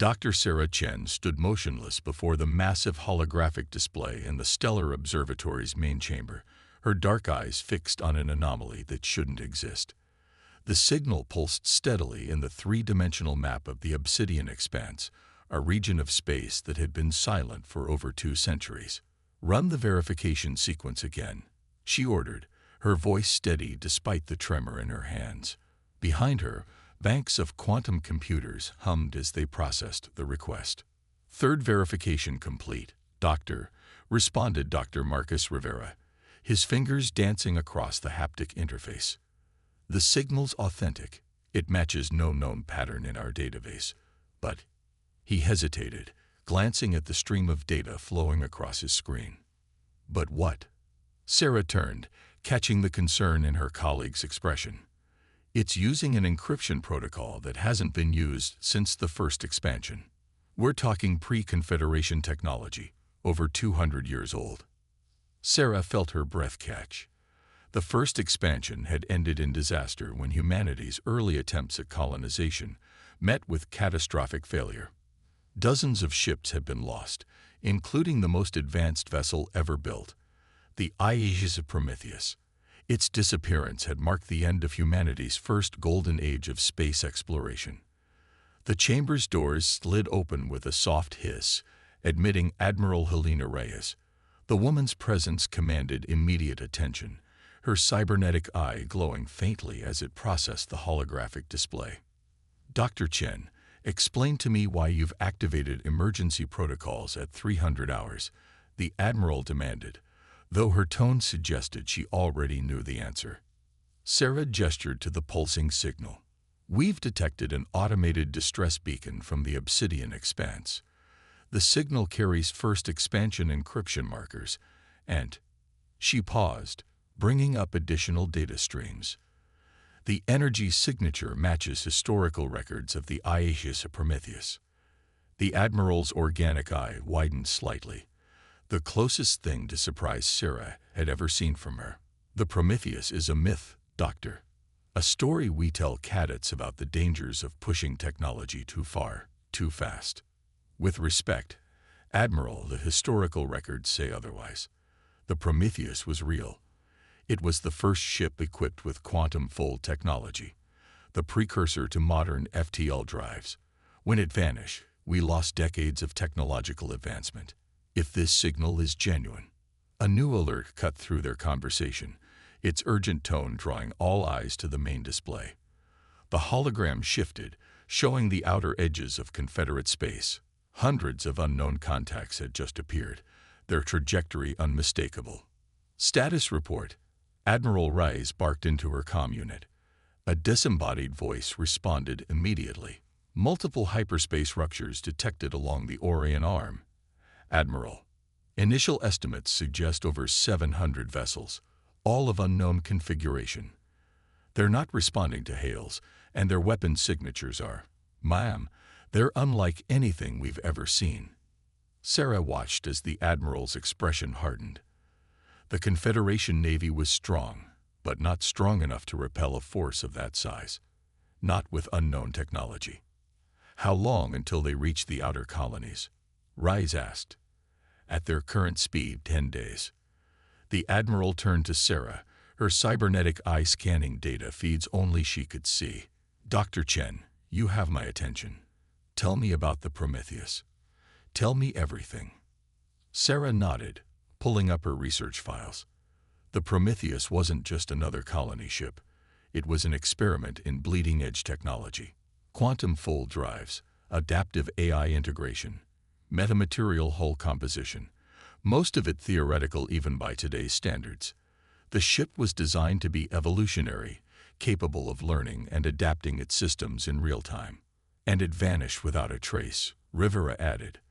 Dr. Sarah Chen stood motionless before the massive holographic display in the Stellar Observatory's main chamber, her dark eyes fixed on an anomaly that shouldn't exist. The signal pulsed steadily in the three-dimensional map of the Obsidian Expanse, a region of space that had been silent for over 2 centuries. "Run the verification sequence again," she ordered, her voice steady despite the tremor in her hands. Behind her, banks of quantum computers hummed as they processed the request. "Third verification complete, Doctor," responded Dr. Marcus Rivera, his fingers dancing across the haptic interface. "The signal's authentic. It matches no known pattern in our database. But—" he hesitated, glancing at the stream of data flowing across his screen. "But what?" Sarah turned, catching the concern in her colleague's expression. "It's using an encryption protocol that hasn't been used since the first expansion. We're talking pre-Confederation technology, over 200 years old." Sarah felt her breath catch. The first expansion had ended in disaster when humanity's early attempts at colonization met with catastrophic failure. Dozens of ships had been lost, including the most advanced vessel ever built, the Aegis Prometheus. Its disappearance had marked the end of humanity's first golden age of space exploration. The chamber's doors slid open with a soft hiss, admitting Admiral Helena Reyes. The woman's presence commanded immediate attention, her cybernetic eye glowing faintly as it processed the holographic display. "Dr. Chen, explain to me why you've activated emergency protocols at 300 hours, the Admiral demanded, though her tone suggested she already knew the answer. Sarah gestured to the pulsing signal. "We've detected an automated distress beacon from the Obsidian Expanse. The signal carries first expansion encryption markers, and—" she paused, bringing up additional data streams. "The energy signature matches historical records of the Aegis Prometheus." The Admiral's organic eye widened slightly, the closest thing to surprise Sarah had ever seen from her. "The Prometheus is a myth, Doctor. A story we tell cadets about the dangers of pushing technology too far, too fast. With respect, Admiral, the historical records say otherwise. The Prometheus was real. It was the first ship equipped with quantum-fold technology, the precursor to modern FTL drives. When it vanished, we lost decades of technological advancement. If this signal is genuine—" A new alert cut through their conversation, its urgent tone drawing all eyes to the main display. The hologram shifted, showing the outer edges of Confederate space. Hundreds of unknown contacts had just appeared, their trajectory unmistakable. "Status report," Admiral Reyes barked into her comm unit. A disembodied voice responded immediately. "Multiple hyperspace ruptures detected along the Orion Arm. Admiral, initial estimates suggest over 700 vessels, all of unknown configuration. They're not responding to hails, and their weapon signatures are, ma'am, they're unlike anything we've ever seen." Sarah watched as the Admiral's expression hardened. The Confederation Navy was strong, but not strong enough to repel a force of that size. Not with unknown technology. "How long until they reach the outer colonies?" Reyes asked. "At their current speed, 10 days. The Admiral turned to Sarah, her cybernetic eye scanning data feeds only she could see. "Dr. Chen, you have my attention. Tell me about the Prometheus. Tell me everything." Sarah nodded, pulling up her research files. The Prometheus wasn't just another colony ship. It was an experiment in bleeding-edge technology. Quantum-fold drives, adaptive AI integration, metamaterial hull composition, most of it theoretical even by today's standards. The ship was designed to be evolutionary, capable of learning and adapting its systems in real time. "And it vanished without a trace," Rivera added,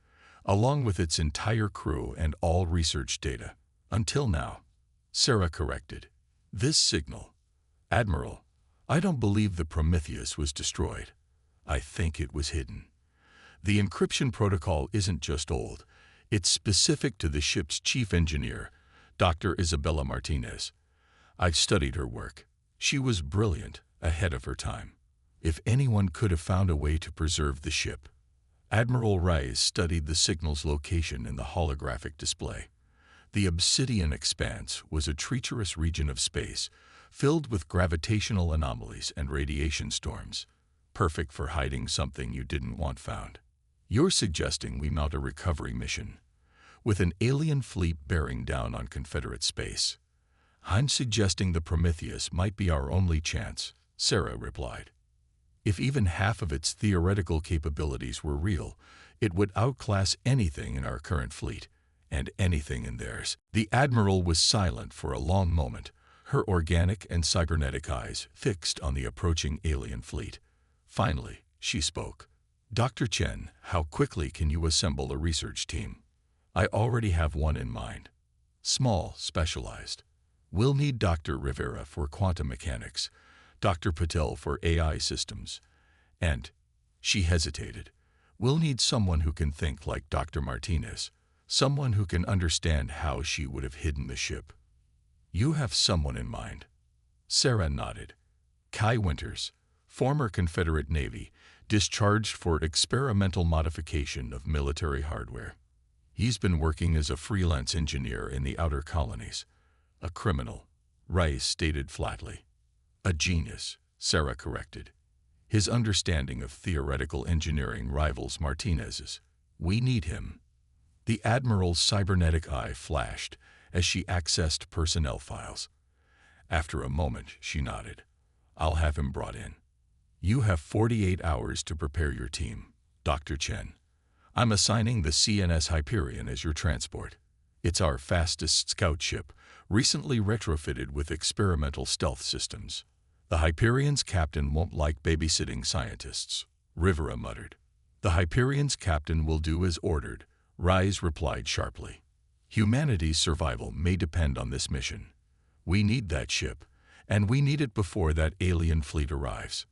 "along with its entire crew and all research data. Until now," Sarah corrected. "This signal, Admiral, I don't believe the Prometheus was destroyed. I think it was hidden. The encryption protocol isn't just old, it's specific to the ship's chief engineer, Dr. Isabella Martinez. I've studied her work. She was brilliant, ahead of her time. If anyone could have found a way to preserve the ship—" Admiral Rice studied the signal's location in the holographic display. The obsidian expanse was a treacherous region of space, filled with gravitational anomalies and radiation storms, perfect for hiding something you didn't want found. You're suggesting we mount a recovery mission, with an alien fleet bearing down on Confederate space. I'm suggesting the Prometheus might be our only chance, Sarah replied. If even half of its theoretical capabilities were real, it would outclass anything in our current fleet, and anything in theirs. The Admiral was silent for a long moment, her organic and cybernetic eyes fixed on the approaching alien fleet. Finally, she spoke. Dr. Chen, how quickly can you assemble a research team? I already have one in mind. Small, specialized. We'll need Dr. Rivera for quantum mechanics, Dr. Patel for AI systems, and, she hesitated, we'll need someone who can think like Dr. Martinez, someone who can understand how she would have hidden the ship. You have someone in mind. Sarah nodded. Kai Winters, former Confederate Navy, discharged for experimental modification of military hardware. He's been working as a freelance engineer in the outer colonies. A criminal, Rice stated flatly. A genius, Sarah corrected. His understanding of theoretical engineering rivals Martinez's. We need him. The Admiral's cybernetic eye flashed as she accessed personnel files. After a moment, she nodded. I'll have him brought in. You have 48 hours to prepare your team, Dr. Chen. I'm assigning the CNS Hyperion as your transport. It's our fastest scout ship, recently retrofitted with experimental stealth systems. The Hyperion's captain won't like babysitting scientists, Rivera muttered. The Hyperion's captain will do as ordered, Rise replied sharply. Humanity's survival may depend on this mission. We need that ship, and we need it before that alien fleet arrives.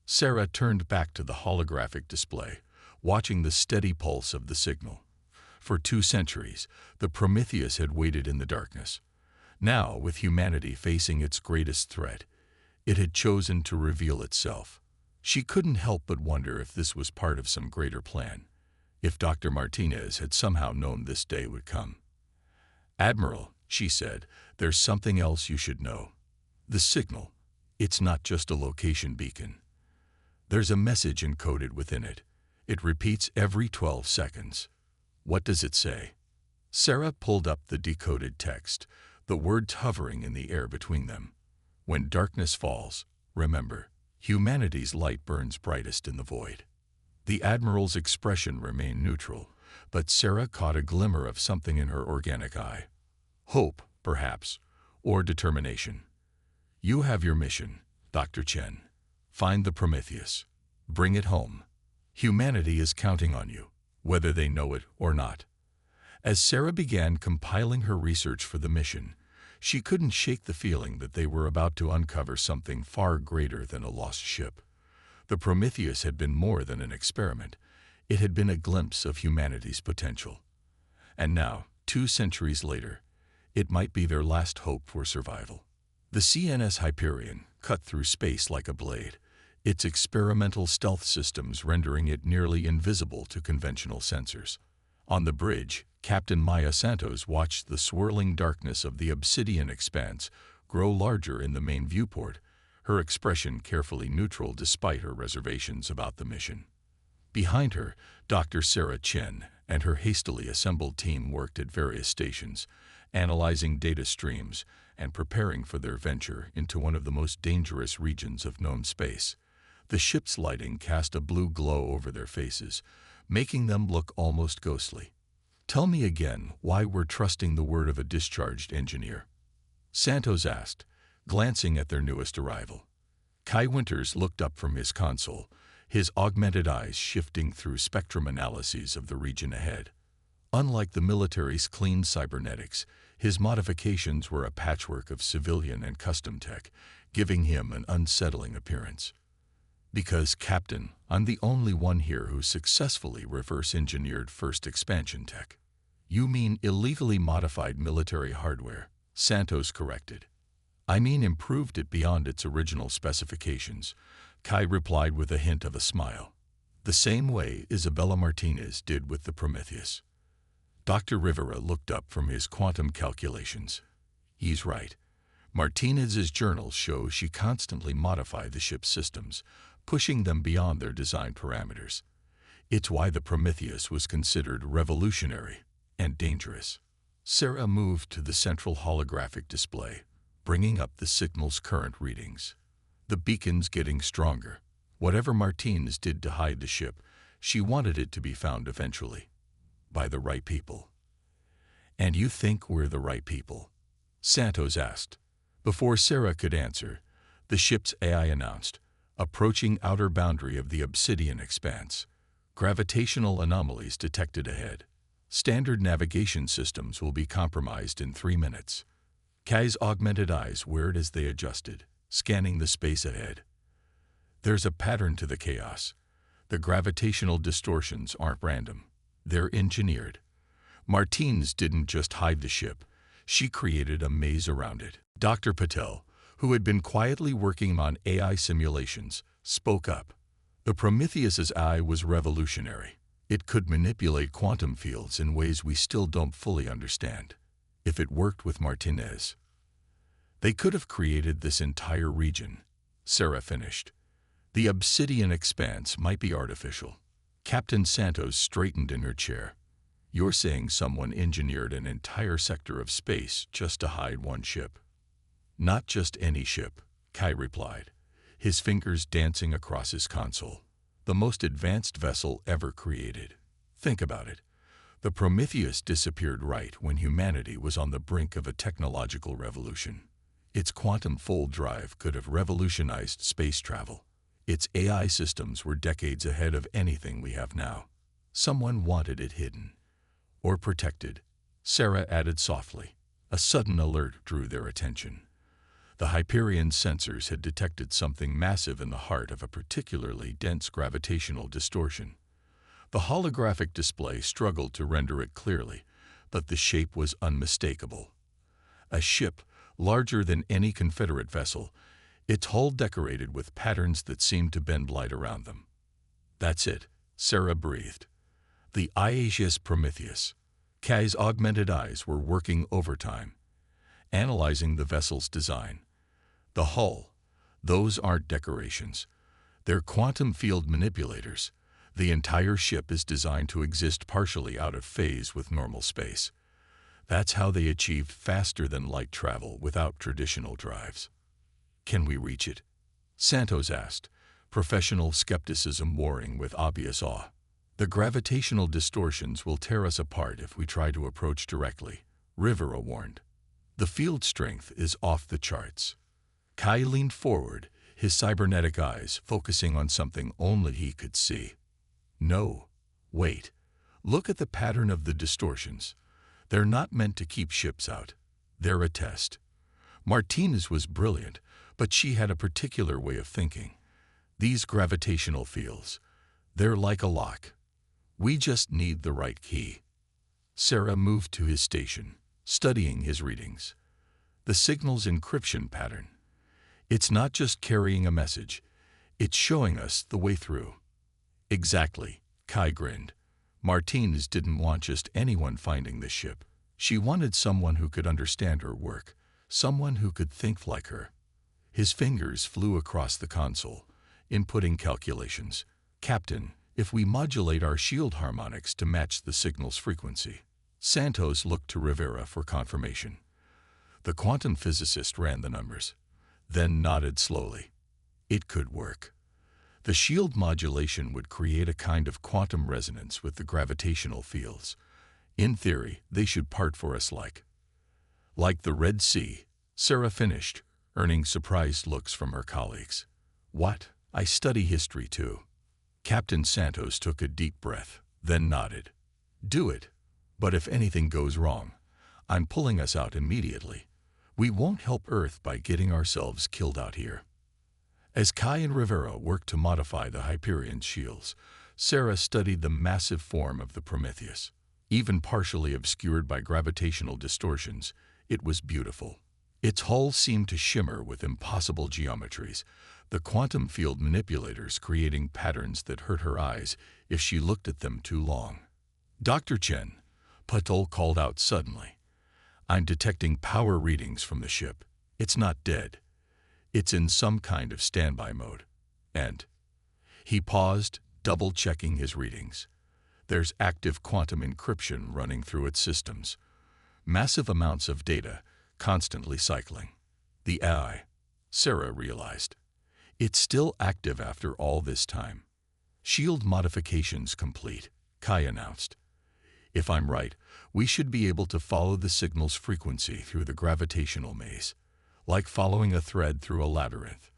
Sarah turned back to the holographic display, watching the steady pulse of the signal. For 2 centuries, the Prometheus had waited in the darkness. Now, with humanity facing its greatest threat, it had chosen to reveal itself. She couldn't help but wonder if this was part of some greater plan, if Dr. Martinez had somehow known this day would come. Admiral, she said, there's something else you should know. The signal, it's not just a location beacon. There's a message encoded within it. It repeats every 12 seconds. What does it say? Sarah pulled up the decoded text, the words hovering in the air between them. When darkness falls, remember, humanity's light burns brightest in the void. The Admiral's expression remained neutral, but Sarah caught a glimmer of something in her organic eye. Hope, perhaps, or determination. You have your mission, Dr. Chen. Find the Prometheus. Bring it home. Humanity is counting on you, whether they know it or not. As Sarah began compiling her research for the mission, she couldn't shake the feeling that they were about to uncover something far greater than a lost ship. The Prometheus had been more than an experiment. It had been a glimpse of humanity's potential. And now, 2 centuries later, it might be their last hope for survival. The CNS Hyperion cut through space like a blade, its experimental stealth systems rendering it nearly invisible to conventional sensors. On the bridge, Captain Maya Santos watched the swirling darkness of the obsidian expanse grow larger in the main viewport, her expression carefully neutral despite her reservations about the mission. Behind her, Dr. Sarah Chen and her hastily assembled team worked at various stations, analyzing data streams and preparing for their venture into one of the most dangerous regions of known space. The ship's lighting cast a blue glow over their faces, making them look almost ghostly. Tell me again why we're trusting the word of a discharged engineer, Santos asked, glancing at their newest arrival. Kai Winters looked up from his console, his augmented eyes shifting through spectrum analyses of the region ahead. Unlike the military's clean cybernetics, his modifications were a patchwork of civilian and custom tech, giving him an unsettling appearance. Because, Captain, I'm the only one here who successfully reverse-engineered first expansion tech. You mean illegally modified military hardware, Santos corrected. I mean improved it beyond its original specifications, Kai replied with a hint of a smile. the same way Isabella Martinez did with the Prometheus. Dr. Rivera looked up from his quantum calculations. He's right. Martinez's journals show she constantly modified the ship's systems, pushing them beyond their design parameters. It's why the Prometheus was considered revolutionary and dangerous. Sarah moved to the central holographic display, bringing up the signal's current readings. The beacon's getting stronger. Whatever Martinez did to hide the ship, she wanted it to be found eventually. By the right people. "And you think we're the right people?" Santos asked. Before Sarah could answer, the ship's AI announced, approaching outer boundary of the obsidian expanse. Gravitational anomalies detected ahead. Standard navigation systems will be compromised in 3 minutes. Kai's augmented eyes whirred as they adjusted, scanning the space ahead. There's a pattern to the chaos. The gravitational distortions aren't random. They're engineered. Martinez didn't just hide the ship. She created a maze around it. Dr. Patel, who had been quietly working on AI simulations, spoke up. The Prometheus's eye was revolutionary. It could manipulate quantum fields in ways we still don't fully understand. If it worked with Martinez, they could have created this entire region. Sarah finished. The obsidian expanse might be artificial. Captain Santos straightened in her chair. "You're saying someone engineered an entire sector of space just to hide one ship?" "Not just any ship," Kai replied, his fingers dancing across his console. "The most advanced vessel ever created. Think about it. The Prometheus disappeared right when humanity was on the brink of a technological revolution. Its quantum fold drive could have revolutionized space travel. Its AI systems were decades ahead of anything we have now. Someone wanted it hidden. Or protected," Sarah added softly. A sudden alert drew their attention. The Hyperion sensors had detected something massive in the heart of a particularly dense gravitational distortion. The holographic display struggled to render it clearly, but the shape was unmistakable. A ship, larger than any Confederate vessel, its hull decorated with patterns that seemed to bend light around them. "That's it," Sarah breathed. "The IHS Prometheus." Kai's augmented eyes were working overtime, analyzing the vessel's design. The hull, those aren't decorations. They're quantum field manipulators. The entire ship is designed to exist partially out of phase with normal space. That's how they achieved faster-than-light travel without traditional drives. "Can we reach it?" Santos asked, professional skepticism warring with obvious awe. "The gravitational distortions will tear us apart if we try to approach directly," Rivera warned. "The field strength is off the charts." Kai leaned forward, his cybernetic eyes focusing on something only he could see. "No, wait. Look at the pattern of the distortions. They're not meant to keep ships out. They're a test." Martinez was brilliant, but she had a particular way of thinking. These gravitational fields, they're like a lock. We just need the right key. Sarah moved to his station, studying his readings. The signal's encryption pattern. It's not just carrying a message, it's showing us the way through. Exactly, Kai grinned. Martinez didn't want just anyone finding this ship. She wanted someone who could understand her work, someone who could think like her. His fingers flew across the console, inputting calculations. "Captain, if we modulate our shield harmonics to match the signal's frequency." Santos looked to Rivera for confirmation. The quantum physicist ran the numbers, then nodded slowly. It could work. The shield modulation would create a kind of quantum resonance with the gravitational fields. In theory, they should part for us like the Red Sea, Sarah finished, earning surprised looks from her colleagues. "What? I study history too." Captain Santos took a deep breath, then nodded. "Do it. But if anything goes wrong, I'm pulling us out immediately. We won't help Earth by getting ourselves killed out here." As Kai and Rivera worked to modify the Hyperion shields, Sarah studied the massive form of the Prometheus. Even partially obscured by gravitational distortions, it was beautiful. Its hull seemed to shimmer with impossible geometries, the quantum field manipulators creating patterns that hurt her eyes if she looked at them too long. "Dr. Chen," Patel called out suddenly, "I'm detecting power readings from the ship. It's not dead. It's in some kind of standby mode. And—" He paused, double-checking his readings. "There's active quantum encryption running through its systems. Massive amounts of data, constantly cycling. The AI," Sarah realized. "It's still active after all this time." "Shield modifications complete," Kai announced. "If I'm right, we should be able to follow the signal's frequency through the gravitational maze, like following a thread through a labyrinth."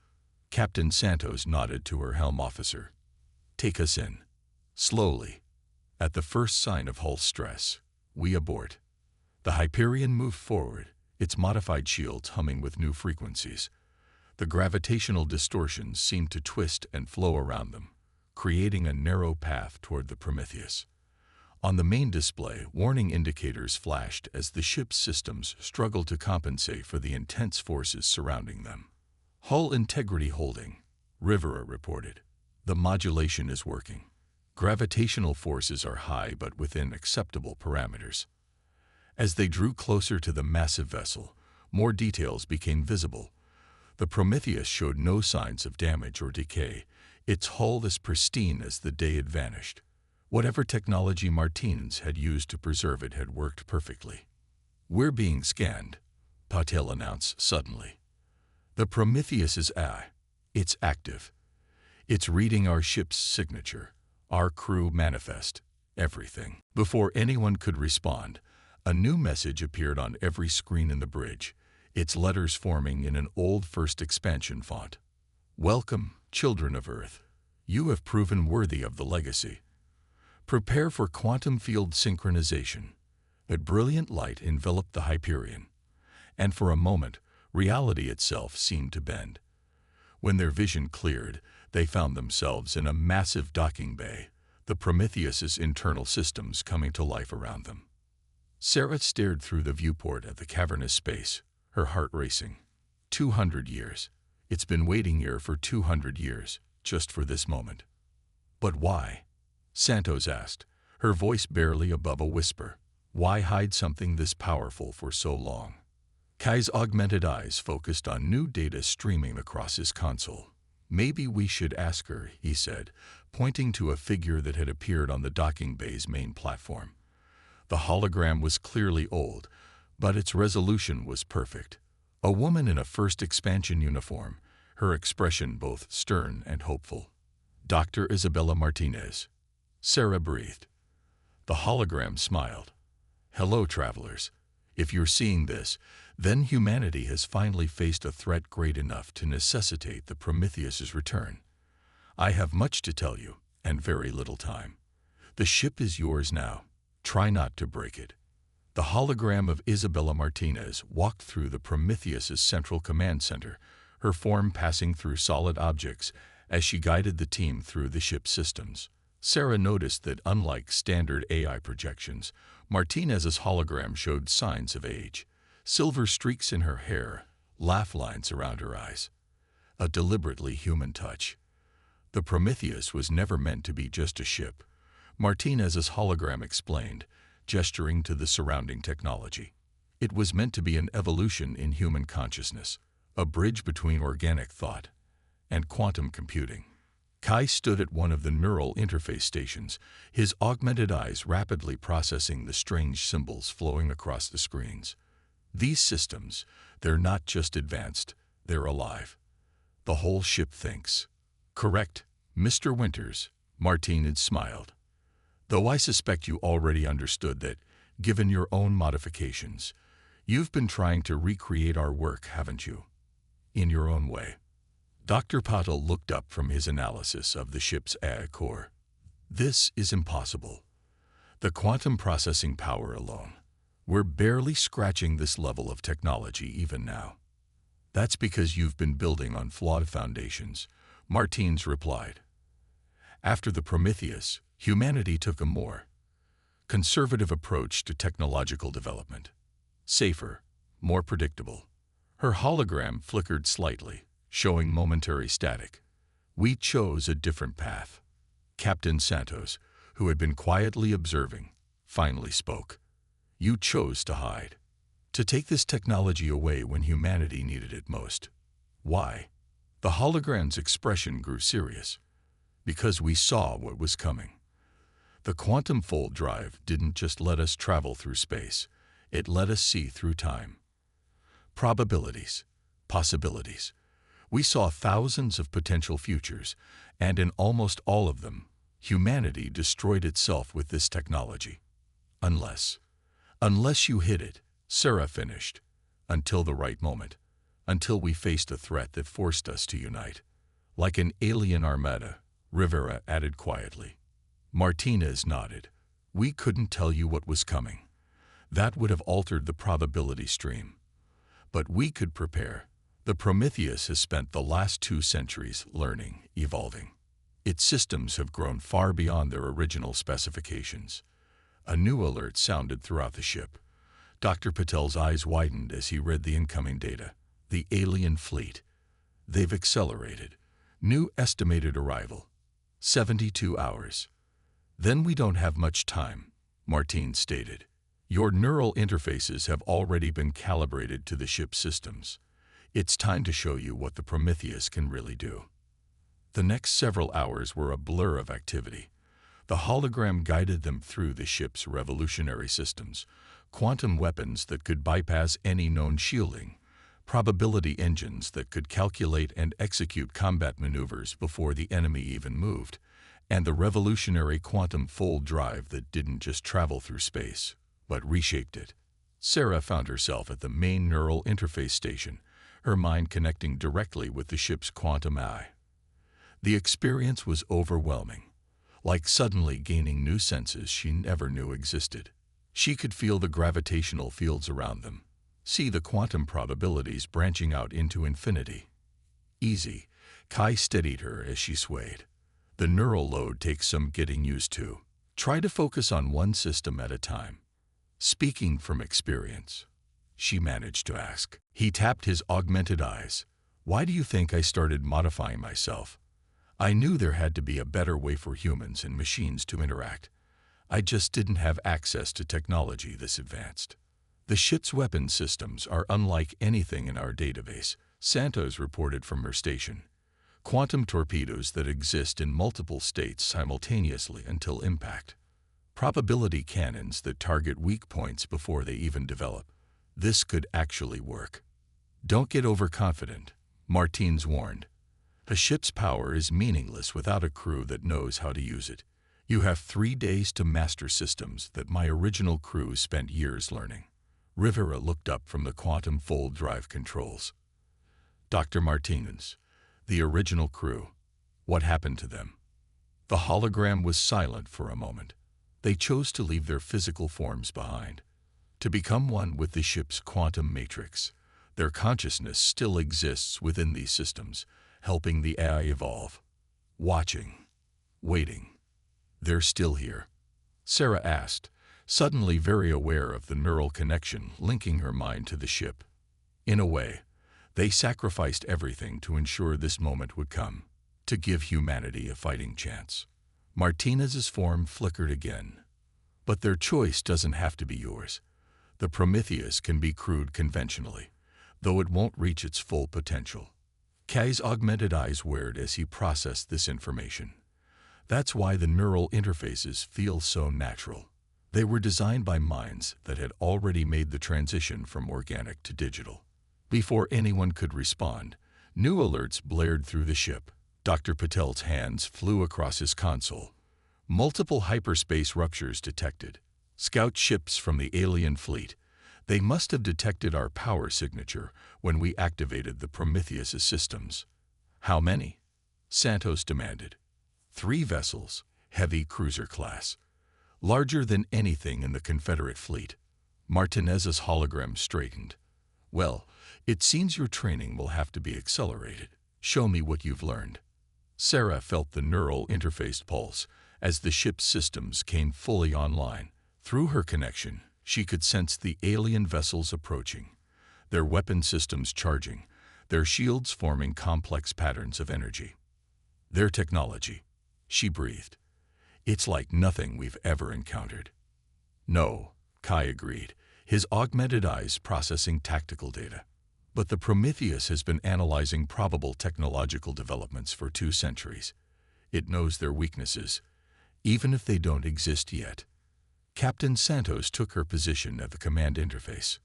Captain Santos nodded to her helm officer. "Take us in. Slowly. At the first sign of hull stress, we abort." The Hyperion moved forward, its modified shields humming with new frequencies. The gravitational distortions seemed to twist and flow around them, creating a narrow path toward the Prometheus. On the main display, warning indicators flashed as the ship's systems struggled to compensate for the intense forces surrounding them. "Hull integrity holding," Rivera reported. "The modulation is working. Gravitational forces are high but within acceptable parameters." As they drew closer to the massive vessel, more details became visible. The Prometheus showed no signs of damage or decay, its hull as pristine as the day it vanished. Whatever technology Martinez had used to preserve it had worked perfectly. "We're being scanned," Patel announced suddenly. "The Prometheus is it's active. It's reading our ship's signature, our crew manifest, everything." Before anyone could respond, a new message appeared on every screen in the bridge, its letters forming in an old first expansion font. "Welcome, children of Earth. You have proven worthy of the legacy. Prepare for quantum field synchronization." That brilliant light enveloped the Hyperion, and for a moment, reality itself seemed to bend. When their vision cleared, they found themselves in a massive docking bay, the Prometheus's internal systems coming to life around them. Sarah stared through the viewport at the cavernous space, her heart racing. 200 years. It's been waiting here for 200 years, just for this moment. "But why?" Santos asked, her voice barely above a whisper. "Why hide something this powerful for so long?" Kai's augmented eyes focused on new data streaming across his console. "Maybe we should ask her," he said, pointing to a figure that had appeared on the docking bay's main platform. The hologram was clearly old, but its resolution was perfect. A woman in a first expansion uniform, her expression both stern and hopeful. "Dr. Isabella Martinez," Sarah breathed. The hologram smiled. "Hello, travelers. If you're seeing this, then humanity has finally faced a threat great enough to necessitate the Prometheus's return. I have much to tell you, and very little time. The ship is yours now. Try not to break it." The hologram of Isabella Martinez walked through the Prometheus's central command center, her form passing through solid objects as she guided the team through the ship's systems. Sarah noticed that unlike standard AI projections, Martinez's hologram showed signs of age. Silver streaks in her hair, laugh lines around her eyes. A deliberately human touch. The Prometheus was never meant to be just a ship, Martinez's hologram explained, gesturing to the surrounding technology. It was meant to be an evolution in human consciousness, a bridge between organic thought and quantum computing. Kai stood at one of the neural interface stations, his augmented eyes rapidly processing the strange symbols flowing across the screens. "These systems, they're not just advanced, they're alive. The whole ship thinks." "Correct, Mr. Winters," Martinez smiled. "Though I suspect you already understood that, given your own modifications, you've been trying to recreate our work, haven't you? In your own way." Dr. Patel looked up from his analysis of the ship's AI core. "This is impossible. The quantum processing power alone. We're barely scratching this level of technology even now." "That's because you've been building on flawed foundations," Martinez replied. "After the Prometheus, humanity took a more conservative approach to technological development. Safer, more predictable." Her hologram flickered slightly, showing momentary static. We chose a different path. Captain Santos, who had been quietly observing, finally spoke. You chose to hide. To take this technology away when humanity needed it most. Why? The hologram's expression grew serious. Because we saw what was coming. The quantum fold drive didn't just let us travel through space, it let us see through time. Probabilities, possibilities. We saw thousands of potential futures, and in almost all of them, humanity destroyed itself with this technology. Unless you hid it, Sarah finished, until the right moment, until we faced a threat that forced us to unite. Like an alien armada, Rivera added quietly. Martinez nodded. We couldn't tell you what was coming. That would have altered the probability stream. But we could prepare. The Prometheus has spent the last 2 centuries learning, evolving. Its systems have grown far beyond their original specifications. A new alert sounded throughout the ship. Dr. Patel's eyes widened as he read the incoming data. The alien fleet. They've accelerated. New estimated arrival. 72 hours. Then we don't have much time, Martin stated. Your neural interfaces have already been calibrated to the ship's systems. It's time to show you what the Prometheus can really do. The next several hours were a blur of activity. The hologram guided them through the ship's revolutionary systems, quantum weapons that could bypass any known shielding, probability engines that could calculate and execute combat maneuvers before the enemy even moved, and the revolutionary quantum fold drive that didn't just travel through space, but reshaped it. Sarah found herself at the main neural interface station, her mind connecting directly with the ship's quantum eye. The experience was overwhelming, like suddenly gaining new senses she never knew existed. She could feel the gravitational fields around them, see the quantum probabilities branching out into infinity. Easy, Kai steadied her as she swayed. The neural load takes some getting used to. Try to focus on one system at a time. Speaking from experience, she managed to ask. He tapped his augmented eyes. Why do you think I started modifying myself? I knew there had to be a better way for humans and machines to interact. I just didn't have access to technology this advanced. The ship's weapon systems are unlike anything in our database, Santos reported from her station. Quantum torpedoes that exist in multiple states simultaneously until impact. Probability cannons that target weak points before they even develop. This could actually work. Don't get overconfident, Martins warned. A ship's power is meaningless without a crew that knows how to use it. You have 3 days to master systems that my original crew spent years learning. Rivera looked up from the quantum fold drive controls. Dr. Martinez, the original crew, what happened to them? The hologram was silent for a moment. They chose to leave their physical forms behind, to become one with the ship's quantum matrix. Their consciousness still exists within these systems, helping the AI evolve. Watching, waiting. They're still here? Sarah asked, suddenly very aware of the neural connection linking her mind to the ship. In a way, they sacrificed everything to ensure this moment would come, to give humanity a fighting chance. Martinez's form flickered again. But their choice doesn't have to be yours. The Prometheus can be crewed conventionally, though it won't reach its full potential. Kai's augmented eyes whirred as he processed this information. That's why the neural interfaces feel so natural. They were designed by minds that had already made the transition from organic to digital. Before anyone could respond, new alerts blared through the ship. Dr. Patel's hands flew across his console. Multiple hyperspace ruptures detected. Scout ships from the alien fleet. They must have detected our power signature when we activated the Prometheus' systems. How many? Santos demanded. 3 vessels, heavy cruiser class. Larger than anything in the Confederate fleet. Martinez's hologram straightened. Well, it seems your training will have to be accelerated. Show me what you've learned. Sarah felt the neural interface pulse as the ship's systems came fully online. Through her connection, she could sense the alien vessels approaching, their weapon systems charging, their shields forming complex patterns of energy. Their technology, she breathed. It's like nothing we've ever encountered. No, Kai agreed, his augmented eyes processing tactical data. But the Prometheus has been analyzing probable technological developments for 2 centuries. It knows their weaknesses, even if they don't exist yet. Captain Santos took her position at the command interface.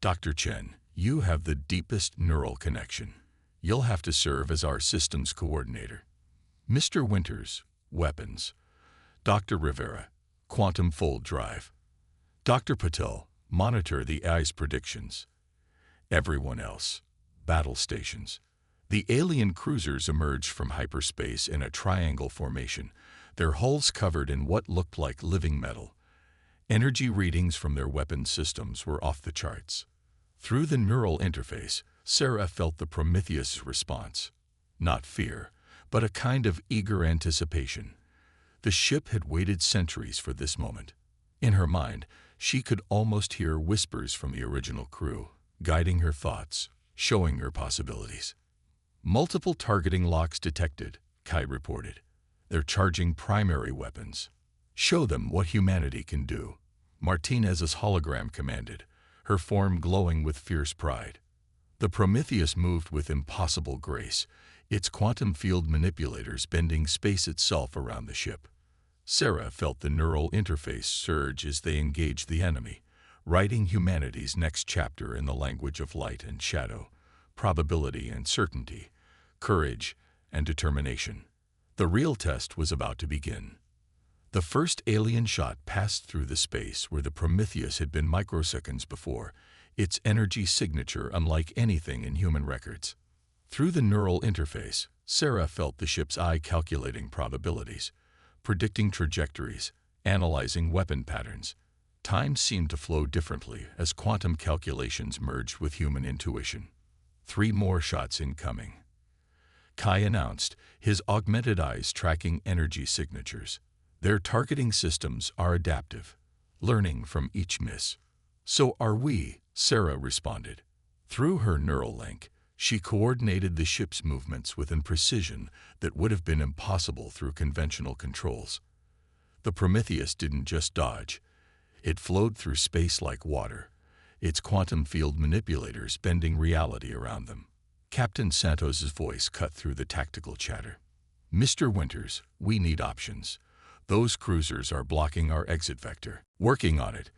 Dr. Chen, you have the deepest neural connection. You'll have to serve as our systems coordinator. Mr. Winters, weapons. Dr. Rivera, quantum fold drive. Dr. Patel, monitor the AI's predictions. Everyone else, battle stations. The alien cruisers emerged from hyperspace in a triangle formation, their hulls covered in what looked like living metal. Energy readings from their weapon systems were off the charts. Through the neural interface, Sarah felt the Prometheus' response. Not fear, but a kind of eager anticipation. The ship had waited centuries for this moment. In her mind, she could almost hear whispers from the original crew, guiding her thoughts, showing her possibilities. Multiple targeting locks detected, Kai reported. They're charging primary weapons. Show them what humanity can do, Martinez's hologram commanded, her form glowing with fierce pride. The Prometheus moved with impossible grace, its quantum field manipulators bending space itself around the ship. Sarah felt the neural interface surge as they engaged the enemy, writing humanity's next chapter in the language of light and shadow, probability and certainty, courage and determination. The real test was about to begin. The first alien shot passed through the space where the Prometheus had been microseconds before, its energy signature unlike anything in human records. Through the neural interface, Sarah felt the ship's eye calculating probabilities, predicting trajectories, analyzing weapon patterns. Time seemed to flow differently as quantum calculations merged with human intuition. 3 more shots incoming. Kai announced, his augmented eyes tracking energy signatures. Their targeting systems are adaptive, learning from each miss. So are we, Sarah responded. Through her neural link, she coordinated the ship's movements with a precision that would have been impossible through conventional controls. The Prometheus didn't just dodge. It flowed through space like water, its quantum field manipulators bending reality around them. Captain Santos's voice cut through the tactical chatter. Mr. Winters, we need options. Those cruisers are blocking our exit vector. Working on it.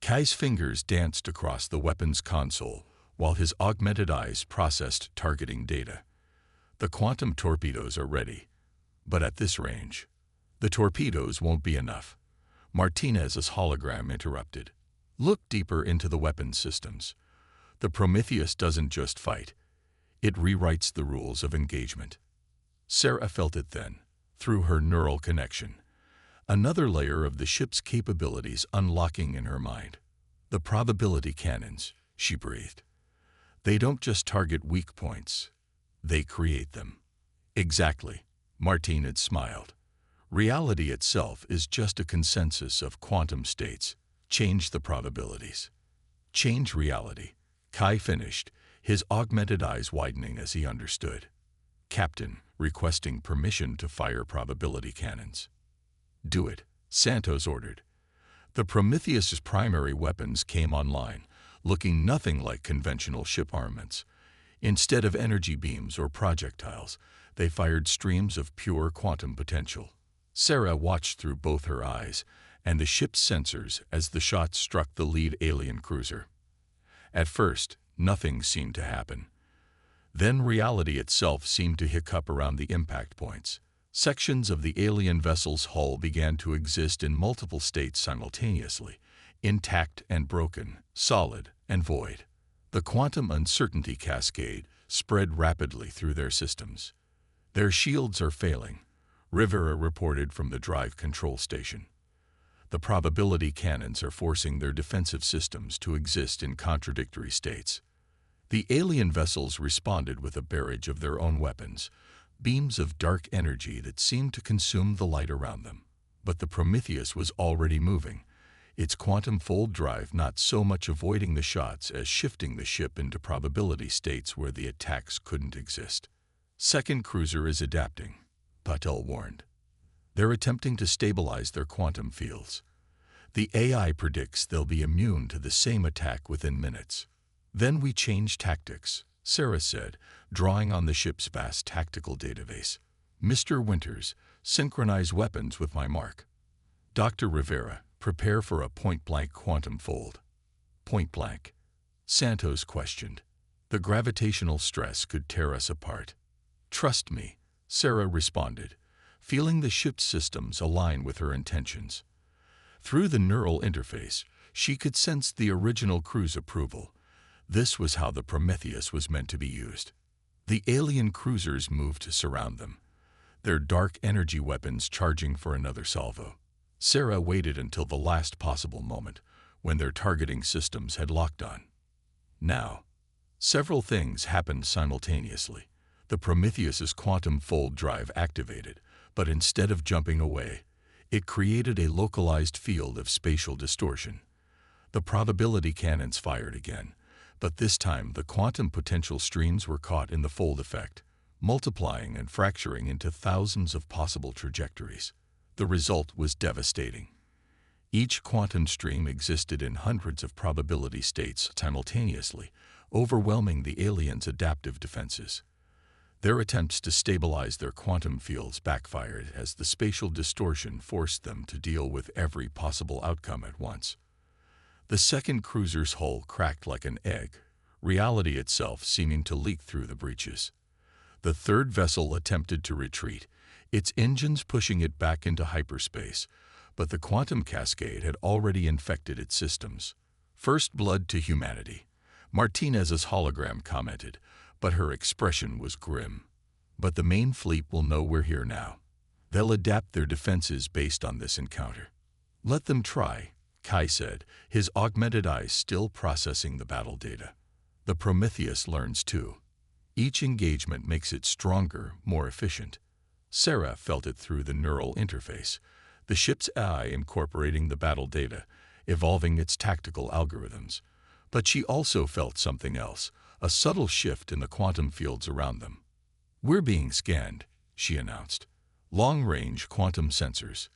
Kai's fingers danced across the weapons console while his augmented eyes processed targeting data. The quantum torpedoes are ready, but at this range, the torpedoes won't be enough. Martinez's hologram interrupted. Look deeper into the weapons systems. The Prometheus doesn't just fight. It rewrites the rules of engagement. Sarah felt it then, through her neural connection. Another layer of the ship's capabilities unlocking in her mind. The probability cannons, she breathed. They don't just target weak points. They create them. Exactly, Martinez smiled. Reality itself is just a consensus of quantum states. Change the probabilities. Change reality. Kai finished, his augmented eyes widening as he understood. Captain, requesting permission to fire probability cannons. Do it, Santos ordered. The Prometheus's primary weapons came online, looking nothing like conventional ship armaments. Instead of energy beams or projectiles, they fired streams of pure quantum potential. Sarah watched through both her eyes and the ship's sensors as the shots struck the lead alien cruiser. At first, nothing seemed to happen. Then reality itself seemed to hiccup around the impact points. Sections of the alien vessel's hull began to exist in multiple states simultaneously, intact and broken, solid and void. The quantum uncertainty cascade spread rapidly through their systems. Their shields are failing, Rivera reported from the drive control station. The probability cannons are forcing their defensive systems to exist in contradictory states. The alien vessels responded with a barrage of their own weapons, beams of dark energy that seemed to consume the light around them. But the Prometheus was already moving, its quantum fold drive not so much avoiding the shots as shifting the ship into probability states where the attacks couldn't exist. Second cruiser is adapting, Patel warned. They're attempting to stabilize their quantum fields. The AI predicts they'll be immune to the same attack within minutes. Then we change tactics, Sarah said, drawing on the ship's vast tactical database. Mr. Winters, synchronize weapons with my mark. Dr. Rivera, prepare for a point-blank quantum fold. Point-blank? Santos questioned. The gravitational stress could tear us apart. Trust me, Sarah responded, feeling the ship's systems align with her intentions. Through the neural interface, she could sense the original crew's approval. This was how the Prometheus was meant to be used. The alien cruisers moved to surround them, their dark energy weapons charging for another salvo. Sarah waited until the last possible moment, when their targeting systems had locked on. Now, several things happened simultaneously. The Prometheus's quantum fold drive activated, but instead of jumping away, it created a localized field of spatial distortion. The probability cannons fired again, but this time the quantum potential streams were caught in the fold effect, multiplying and fracturing into thousands of possible trajectories. The result was devastating. Each quantum stream existed in hundreds of probability states simultaneously, overwhelming the aliens' adaptive defenses. Their attempts to stabilize their quantum fields backfired as the spatial distortion forced them to deal with every possible outcome at once. The second cruiser's hull cracked like an egg, reality itself seeming to leak through the breaches. The third vessel attempted to retreat, its engines pushing it back into hyperspace, but the quantum cascade had already infected its systems. First blood to humanity, Martinez's hologram commented, but her expression was grim. But the main fleet will know we're here now. They'll adapt their defenses based on this encounter. Let them try, Kai said, his augmented eyes still processing the battle data. The Prometheus learns too. Each engagement makes it stronger, more efficient. Sarah felt it through the neural interface, the ship's AI incorporating the battle data, evolving its tactical algorithms. But she also felt something else, a subtle shift in the quantum fields around them. We're being scanned, she announced. Long-range quantum sensors.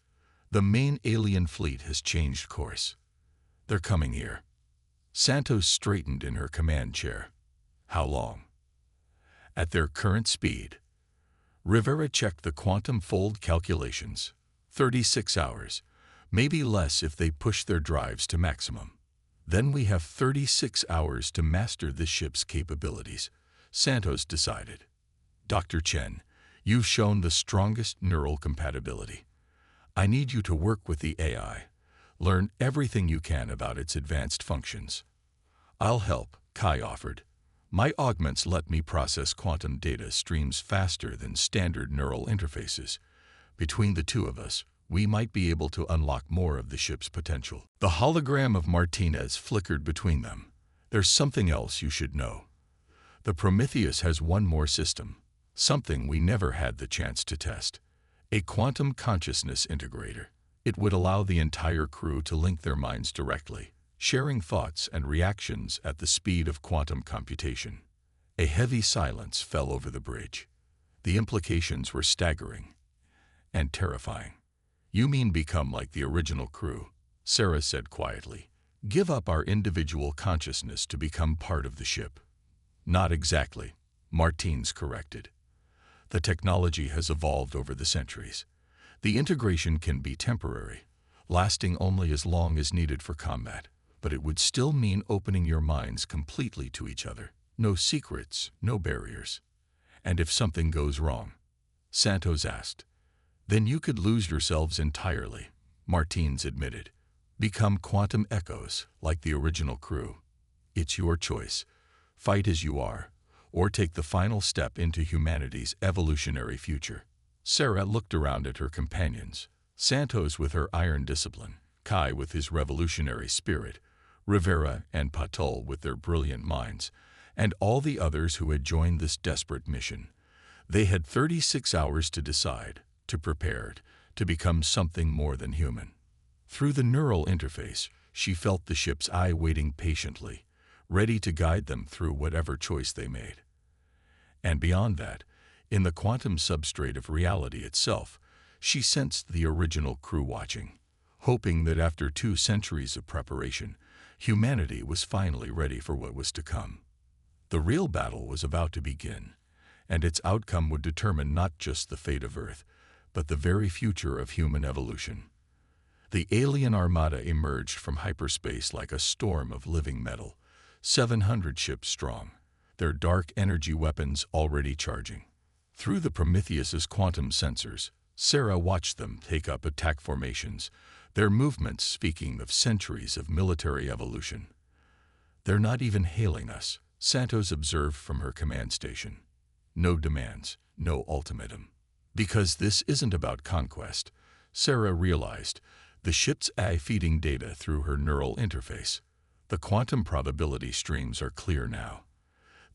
The main alien fleet has changed course. They're coming here. Santos straightened in her command chair. How long? At their current speed. Rivera checked the quantum fold calculations. 36 hours. Maybe less if they push their drives to maximum. Then we have 36 hours to master this ship's capabilities, Santos decided. Dr. Chen, you've shown the strongest neural compatibility. I need you to work with the AI. Learn everything you can about its advanced functions. I'll help, Kai offered. My augments let me process quantum data streams faster than standard neural interfaces. Between the two of us, we might be able to unlock more of the ship's potential. The hologram of Martinez flickered between them. There's something else you should know. The Prometheus has one more system, something we never had the chance to test. A quantum consciousness integrator. It would allow the entire crew to link their minds directly, sharing thoughts and reactions at the speed of quantum computation. A heavy silence fell over the bridge. The implications were staggering and terrifying. You mean become like the original crew, Sarah said quietly. Give up our individual consciousness to become part of the ship. Not exactly, Martins corrected. The technology has evolved over the centuries. The integration can be temporary, lasting only as long as needed for combat, but it would still mean opening your minds completely to each other. No secrets, no barriers. And if something goes wrong, Santos asked, then you could lose yourselves entirely, Martins admitted. Become quantum echoes, like the original crew. It's your choice. Fight as you are, or take the final step into humanity's evolutionary future. Sarah looked around at her companions, Santos with her iron discipline, Kai with his revolutionary spirit, Rivera and Patul with their brilliant minds, and all the others who had joined this desperate mission. They had 36 hours to decide, to prepare, to become something more than human. Through the neural interface, she felt the ship's eye waiting patiently, ready to guide them through whatever choice they made. And beyond that, in the quantum substrate of reality itself, she sensed the original crew watching, hoping that after 2 centuries of preparation, humanity was finally ready for what was to come. The real battle was about to begin, and its outcome would determine not just the fate of Earth, but the very future of human evolution. The alien armada emerged from hyperspace like a storm of living metal, 700 ships strong, their dark energy weapons already charging. Through the Prometheus's quantum sensors, Sarah watched them take up attack formations, their movements speaking of centuries of military evolution. "They're not even hailing us," Santos observed from her command station. "No demands, no ultimatum." Because this isn't about conquest, Sarah realized, the ship's AI feeding data through her neural interface. The quantum probability streams are clear now.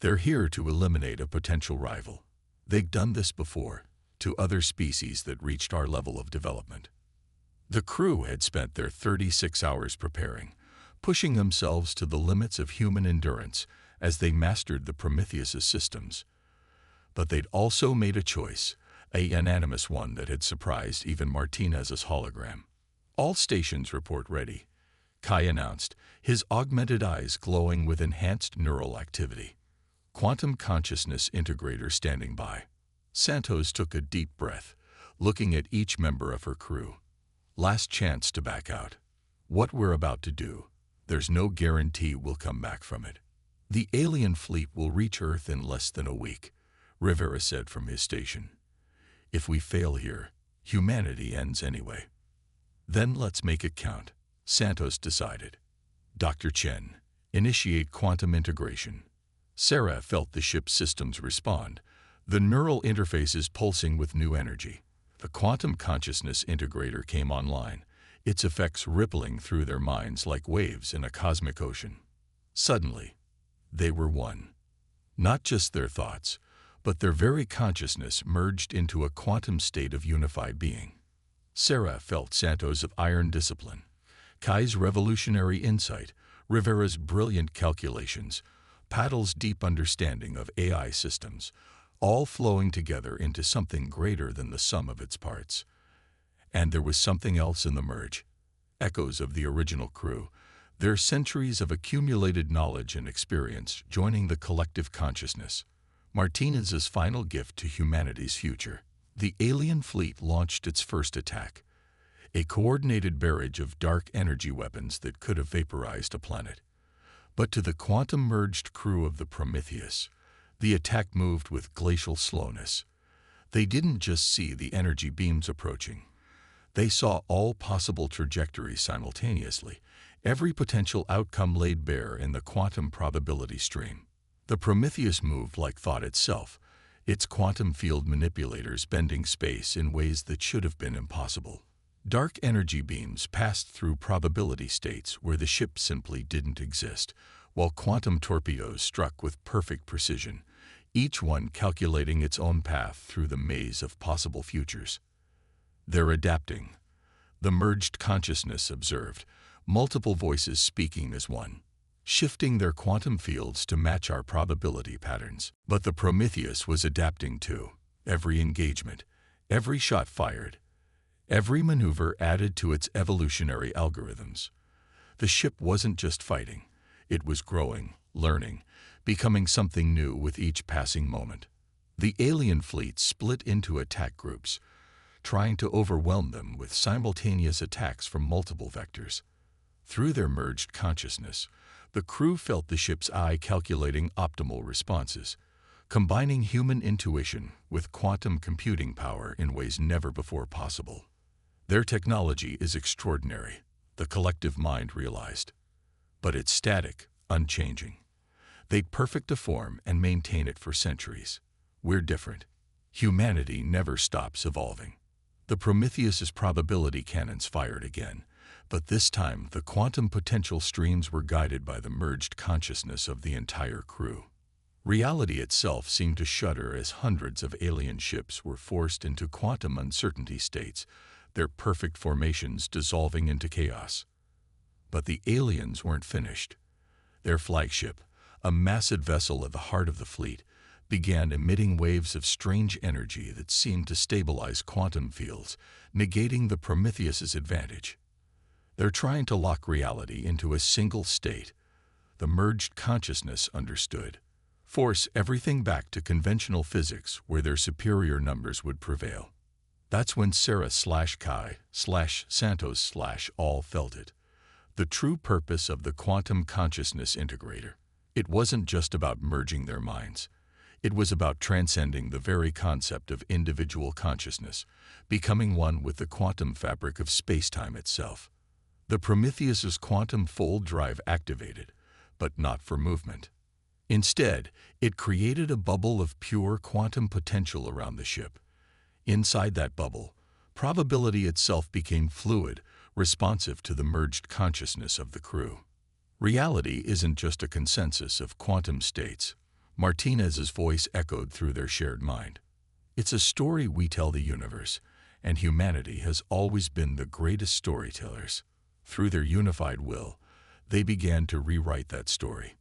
They're here to eliminate a potential rival. They've done this before, to other species that reached our level of development. The crew had spent their 36 hours preparing, pushing themselves to the limits of human endurance as they mastered the Prometheus's systems. But they'd also made a choice, a unanimous one that had surprised even Martinez's hologram. "All stations report ready," Kai announced, his augmented eyes glowing with enhanced neural activity. "Quantum consciousness integrator standing by." Santos took a deep breath, looking at each member of her crew. "Last chance to back out. What we're about to do, there's no guarantee we'll come back from it." "The alien fleet will reach Earth in less than a week," Rivera said from his station. "If we fail here, humanity ends anyway." "Then let's make it count," Santos decided. "Dr. Chen, initiate quantum integration." Sarah felt the ship's systems respond, the neural interfaces pulsing with new energy. The quantum consciousness integrator came online, its effects rippling through their minds like waves in a cosmic ocean. Suddenly, they were one. Not just their thoughts, but their very consciousness merged into a quantum state of unified being. Sarah felt Santos' iron discipline, Kai's revolutionary insight, Rivera's brilliant calculations, Paddle's deep understanding of AI systems, all flowing together into something greater than the sum of its parts. And there was something else in the merge. Echoes of the original crew, their centuries of accumulated knowledge and experience joining the collective consciousness. Martinez's final gift to humanity's future. The alien fleet launched its first attack, a coordinated barrage of dark energy weapons that could have vaporized a planet. But to the quantum-merged crew of the Prometheus, the attack moved with glacial slowness. They didn't just see the energy beams approaching. They saw all possible trajectories simultaneously, every potential outcome laid bare in the quantum probability stream. The Prometheus moved like thought itself, its quantum field manipulators bending space in ways that should have been impossible. Dark energy beams passed through probability states where the ship simply didn't exist, while quantum torpedoes struck with perfect precision, each one calculating its own path through the maze of possible futures. "They're adapting," the merged consciousness observed, multiple voices speaking as one, shifting their quantum fields to match our probability patterns. But the Prometheus was adapting too. Every engagement, every shot fired, every maneuver added to its evolutionary algorithms. The ship wasn't just fighting. It was growing, learning, becoming something new with each passing moment. The alien fleet split into attack groups, trying to overwhelm them with simultaneous attacks from multiple vectors. Through their merged consciousness, the crew felt the ship's eye calculating optimal responses, combining human intuition with quantum computing power in ways never before possible. Their technology is extraordinary, the collective mind realized. But it's static, unchanging. They'd perfect a form and maintain it for centuries. We're different. Humanity never stops evolving. The Prometheus's probability cannons fired again, but this time the quantum potential streams were guided by the merged consciousness of the entire crew. Reality itself seemed to shudder as hundreds of alien ships were forced into quantum uncertainty states, their perfect formations dissolving into chaos. But the aliens weren't finished. Their flagship, a massive vessel at the heart of the fleet, began emitting waves of strange energy that seemed to stabilize quantum fields, negating the Prometheus's advantage. They're trying to lock reality into a single state. The merged consciousness understood. Force everything back to conventional physics where their superior numbers would prevail. That's when Sarah/Kai/Santos/all felt it. The true purpose of the quantum consciousness integrator. It wasn't just about merging their minds. It was about transcending the very concept of individual consciousness, becoming one with the quantum fabric of space-time itself. The Prometheus's quantum fold drive activated, but not for movement. Instead, it created a bubble of pure quantum potential around the ship. Inside that bubble, probability itself became fluid, responsive to the merged consciousness of the crew. Reality isn't just a consensus of quantum states. Martinez's voice echoed through their shared mind. It's a story we tell the universe, and humanity has always been the greatest storytellers. Through their unified will, they began to rewrite that story.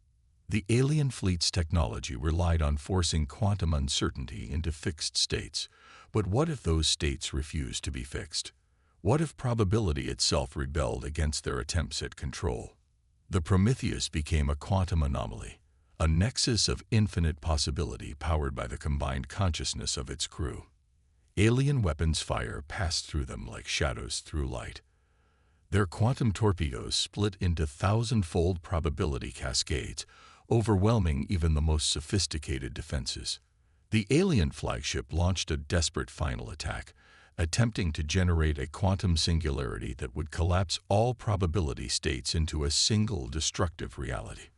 The alien fleet's technology relied on forcing quantum uncertainty into fixed states. But what if those states refused to be fixed? What if probability itself rebelled against their attempts at control? The Prometheus became a quantum anomaly, a nexus of infinite possibility powered by the combined consciousness of its crew. Alien weapons fire passed through them like shadows through light. Their quantum torpedoes split into thousand-fold probability cascades, overwhelming even the most sophisticated defenses. The alien flagship launched a desperate final attack, attempting to generate a quantum singularity that would collapse all probability states into a single destructive reality.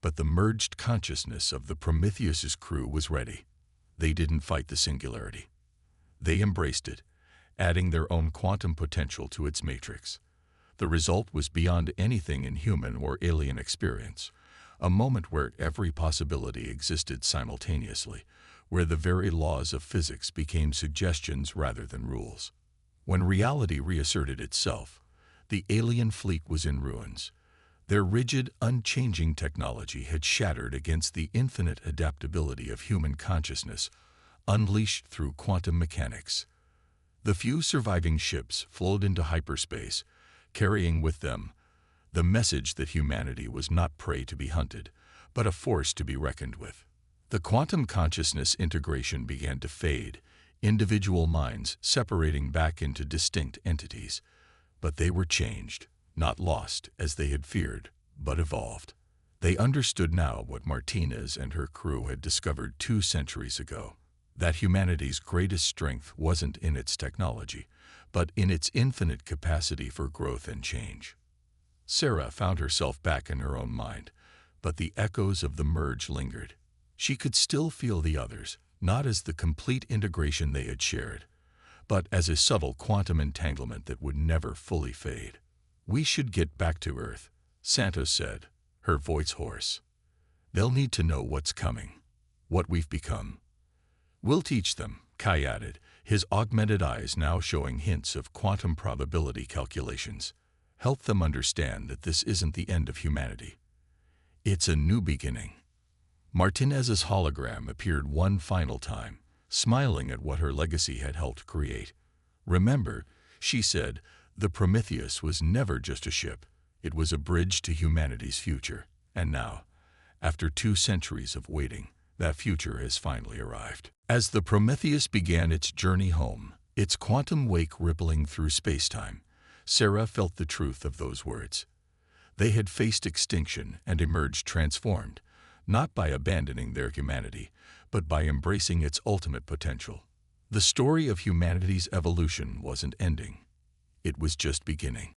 But the merged consciousness of the Prometheus's crew was ready. They didn't fight the singularity. They embraced it, adding their own quantum potential to its matrix. The result was beyond anything in human or alien experience, a moment where every possibility existed simultaneously, where the very laws of physics became suggestions rather than rules. When reality reasserted itself, the alien fleet was in ruins. Their rigid, unchanging technology had shattered against the infinite adaptability of human consciousness, unleashed through quantum mechanics. The few surviving ships flowed into hyperspace, carrying with them the message that humanity was not prey to be hunted, but a force to be reckoned with. The quantum consciousness integration began to fade, individual minds separating back into distinct entities. But they were changed, not lost as they had feared, but evolved. They understood now what Martinez and her crew had discovered 2 centuries ago, that humanity's greatest strength wasn't in its technology, but in its infinite capacity for growth and change. Sarah found herself back in her own mind, but the echoes of the merge lingered. She could still feel the others, not as the complete integration they had shared, but as a subtle quantum entanglement that would never fully fade. "We should get back to Earth," Santos said, her voice hoarse. "They'll need to know what's coming, what we've become." "We'll teach them," Kai added, his augmented eyes now showing hints of quantum probability calculations. "Help them understand that this isn't the end of humanity. It's a new beginning." Martinez's hologram appeared one final time, smiling at what her legacy had helped create. "Remember," she said, "the Prometheus was never just a ship. It was a bridge to humanity's future. And now, after 2 centuries of waiting, that future has finally arrived." As the Prometheus began its journey home, its quantum wake rippling through space-time, Sarah felt the truth of those words. They had faced extinction and emerged transformed, not by abandoning their humanity, but by embracing its ultimate potential. The story of humanity's evolution wasn't ending. It was just beginning.